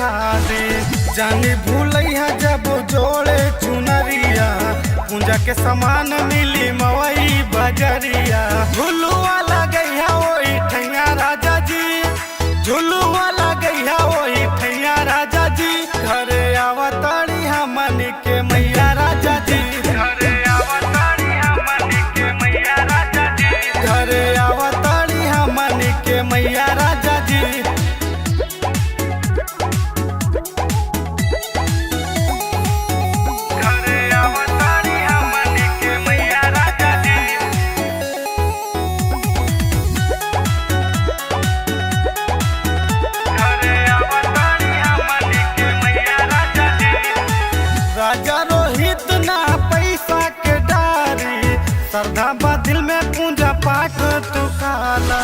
देखा दे। जानी भूलैया जब जोड़े चुनरिया, पूजा के सामान मिली मवई बजरिया। झुलुआ लगैया वही ठैया राजा जी, झुलुआ लगैया वही ठैया राजा जी। घरे आवताड़ी हमन के मैया राजा जी, घरे आवताड़ी हमन के मैया राजा जी, घरे आवताड़ी हमन के मैया राजा जी। राजा रोहित ना पैसा के डारी, श्रद्धा बा दिल में पूजा पाठ तू काला।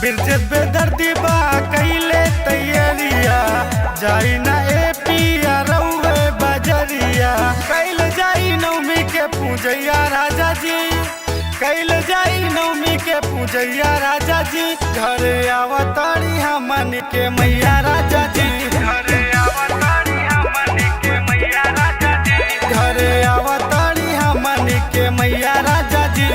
बिरजत बेदर्दी बा कैले तैयारिया, जाई ना ए पिया रउए बजरिया। कैल जाई नवमी के पूजैया राजा जी, कैल जाई नवमी के पूजैया राजा जी। घरे आवताड़ी हमन के मैया राजा जी, घरे आवताड़ी हमन के मैया राजा जी, घरे आवताड़ी हमन के मैया राजा जी।